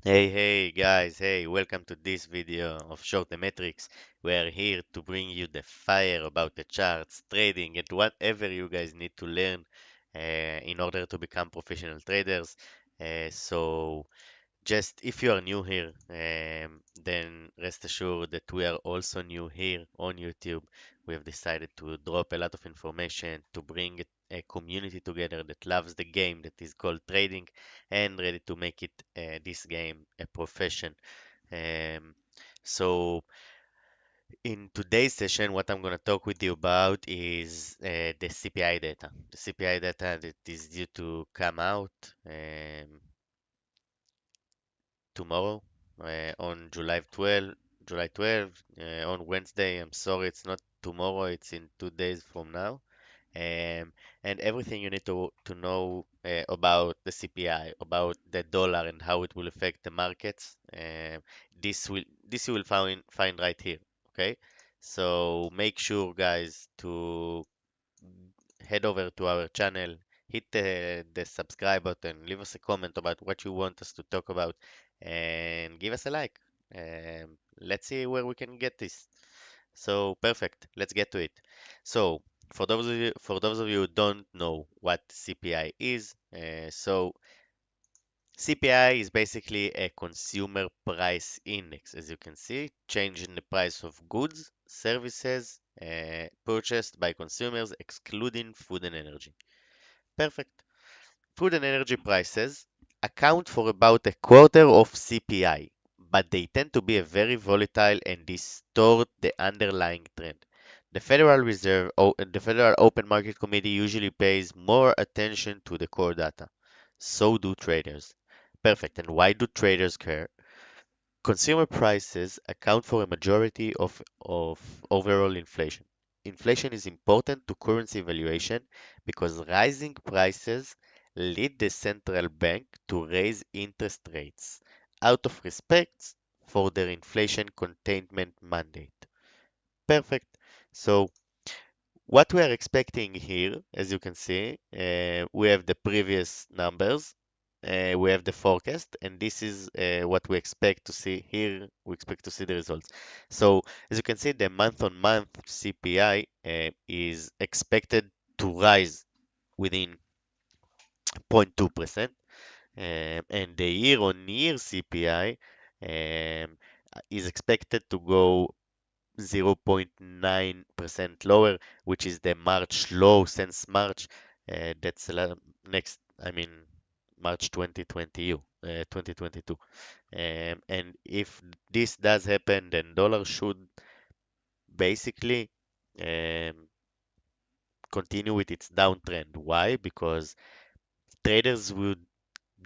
Hey guys, hey, welcome to this video of Short the Metrics. We are here to bring you the fire about the charts, trading, and whatever you guys need to learn in order to become professional traders. So just if you are new here, then rest assured that we are also new here on YouTube. We have decided to drop a lot of information to bring a community together that loves the game that is called trading and ready to make it this game a profession. Um, so in today's session, what I'm going to talk with you about is the CPI data. The CPI data that is due to come out. Tomorrow on July 12, on Wednesday. I'm sorry, it's not tomorrow, it's in 2 days from now. And everything you need to know about the CPI, about the dollar and how it will affect the markets, this you will find right here. Okay, so make sure, guys, to head over to our channel, hit the subscribe button, leave us a comment about what you want us to talk about, and give us a like. Let's see where we can get this. So perfect. Let's get to it. So for those of you who don't know what CPI is, CPI is basically a consumer price index, as you can see, change in the price of goods, services purchased by consumers, excluding food and energy. Perfect. Food and energy prices account for about a quarter of CPI, but they tend to be a very volatile and distort the underlying trend. The Federal Open Market Committee usually pays more attention to the core data. So do traders. Perfect. And why do traders care? Consumer prices account for a majority of overall inflation. Inflation is important to currency valuation because rising prices lead the central bank to raise interest rates out of respect for their inflation containment mandate. Perfect. So what we are expecting here, as you can see, we have the previous numbers, we have the forecast, and this is what we expect to see here. We expect to see the results. So, as you can see, the month-on-month CPI is expected to rise within 0.2%, and the year-on-year CPI um, is expected to go 0.9% lower, which is the March low since March. That's next, I mean, March 2022. And if this does happen, then dollar should basically um, continue with its downtrend. Why? Because traders would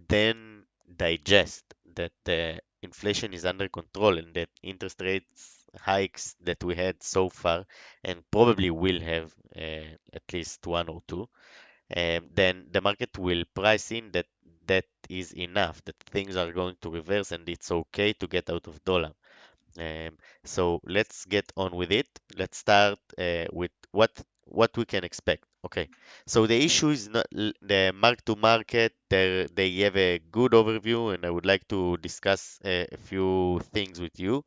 then digest that the inflation is under control and that interest rates hikes that we had so far and probably will have at least one or two, then the market will price in that that is enough, that things are going to reverse and it's okay to get out of dollar. So let's get on with it. Let's start with what we can expect. Okay, so the issue is not the mark to market. They have a good overview, and I would like to discuss a few things with you.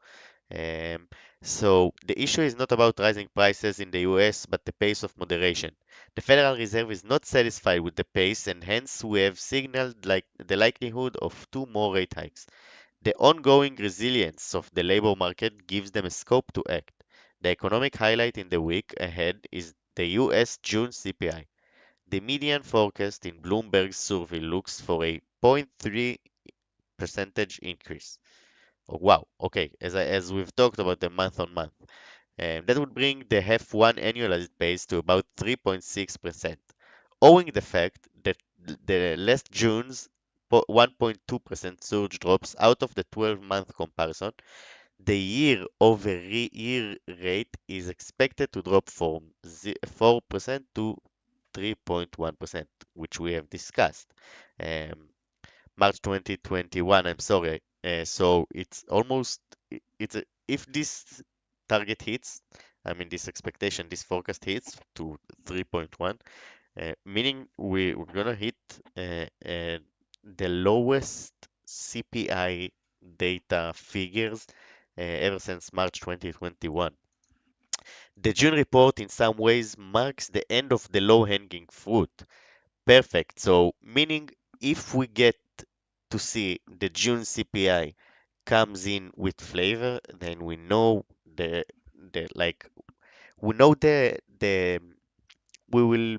Um, so the issue is not about rising prices in the US, but the pace of moderation. The Federal Reserve is not satisfied with the pace, and hence we have signaled like the likelihood of two more rate hikes. The ongoing resilience of the labor market gives them a scope to act. The economic highlight in the week ahead is the US June CPI. The median forecast in Bloomberg's survey looks for a zero point 0.3 percentage increase. Oh, wow, okay, as we've talked about the month on month. That would bring the F1 annualized base to about 3.6%, owing the fact that the last June's 1.2% surge drops out of the 12-month comparison. The year-over-year rate is expected to drop from 4% to 3.1%, which we have discussed. Um, March 2021, I'm sorry. So it's almost, if this target hits, I mean this expectation, this forecast hits to 3.1, meaning we're gonna hit the lowest CPI data figures ever since March 2021. The June report in some ways marks the end of the low-hanging fruit. Perfect. So, meaning if we get to see the June CPI comes in with flavor, then we know the like we know the we will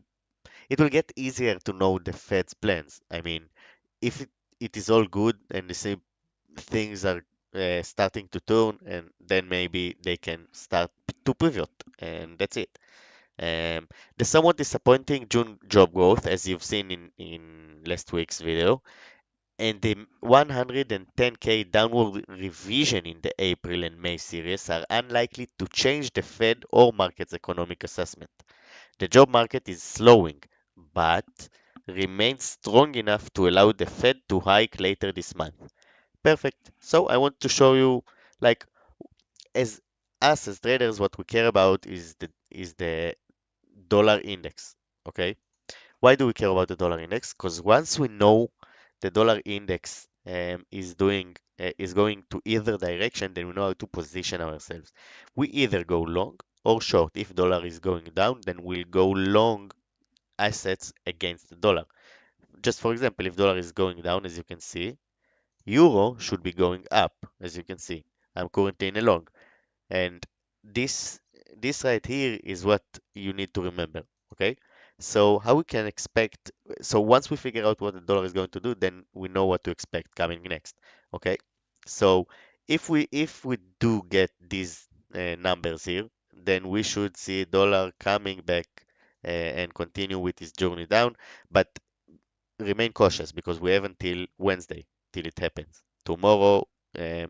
it will get easier to know the Fed's plans. I mean, if it is all good and the same things are starting to turn, and then maybe they can start to pivot, and that's it. Um, the somewhat disappointing June job growth, as you've seen in last week's video, and the 110K downward revision in the April and May series are unlikely to change the Fed or market's economic assessment. The job market is slowing, but remains strong enough to allow the Fed to hike later this month. Perfect. So I want to show you, like, as us as traders, what we care about is the dollar index. Okay? Why do we care about the dollar index? Because once we know the dollar index is going to either direction, then we know how to position ourselves. We either go long or short. If dollar is going down, then we'll go long assets against the dollar. Just for example, if dollar is going down, as you can see, euro should be going up, as you can see. I'm currently in a long. And this this right here is what you need to remember. Okay? So how we can expect so once we figure out what the dollar is going to do, then we know what to expect coming next. Okay? So if we do get these numbers here, then we should see dollar coming back and continue with its journey down, but remain cautious because we have until Wednesday till it happens. Tomorrow, uh,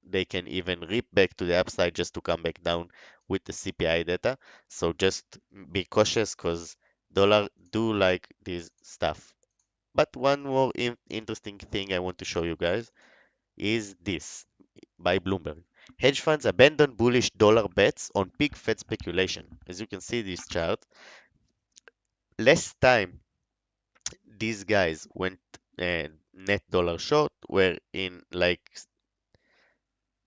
they can even rip back to the upside just to come back down with the CPI data. So just be cautious because dollar do like this stuff. But one more interesting thing I want to show you guys is this by Bloomberg. Hedge funds abandon bullish dollar bets on peak Fed speculation. As you can see this chart, last time these guys went net dollar short were in like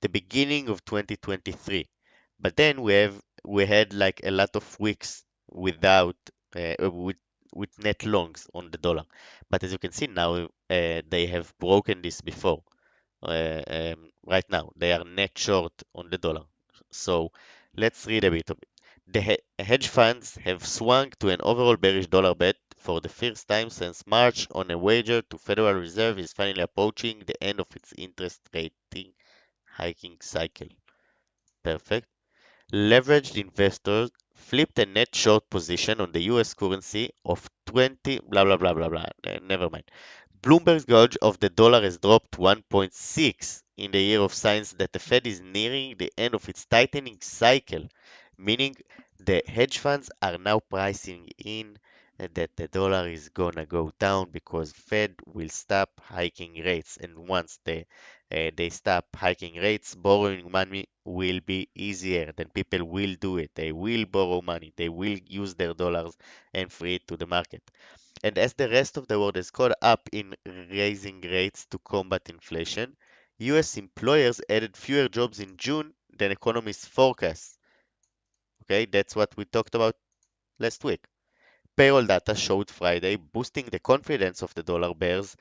the beginning of 2023. But then we had like a lot of weeks without with net longs on the dollar. But as you can see now, they have broken this before. Right now, they are net short on the dollar. So let's read a bit of it. The hedge funds have swung to an overall bearish dollar bet for the first time since March on a wager to Federal Reserve is finally approaching the end of its interest rate hiking cycle. Perfect. Leveraged investors flipped a net short position on the US currency of 20 blah blah blah blah blah. Never mind. Bloomberg's gauge of the dollar has dropped 1.6 in the year of signs that the Fed is nearing the end of its tightening cycle, meaning the hedge funds are now pricing in that the dollar is gonna go down because Fed will stop hiking rates, and once they stop hiking rates, borrowing money will be easier. Then people will do it. They will borrow money. They will use their dollars and free it to the market. And as the rest of the world has caught up in raising rates to combat inflation, US employers added fewer jobs in June than economists forecast. Okay, that's what we talked about last week. Payroll data showed Friday, boosting the confidence of the dollar bears,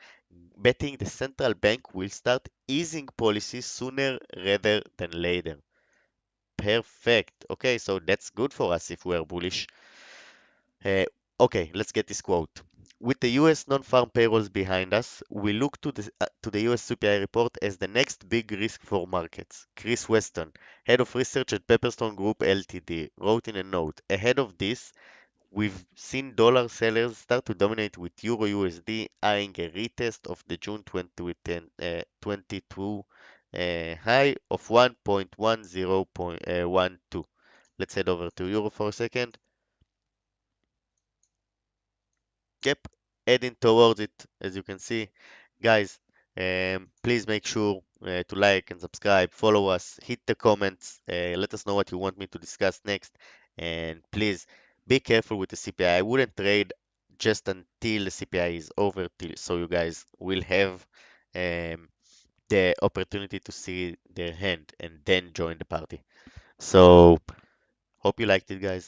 betting the central bank will start easing policies sooner rather than later. Perfect. Okay, so that's good for us if we are bullish. Uh, okay, let's get this quote. With the US non-farm payrolls behind us, we look to the US CPI report as the next big risk for markets. Chris Weston, head of research at Pepperstone Group Ltd, wrote in a note, ahead of this, we've seen dollar sellers start to dominate with Euro USD eyeing a retest of the June 2022 high of 1.1012. Let's head over to Euro for a second. Yep, heading towards it, as you can see. Guys, please make sure to like and subscribe, follow us, hit the comments, let us know what you want me to discuss next, and please be careful with the CPI. I wouldn't trade just until the CPI is over, till, so you guys will have um, the opportunity to see their hand and then join the party. So hope you liked it, guys.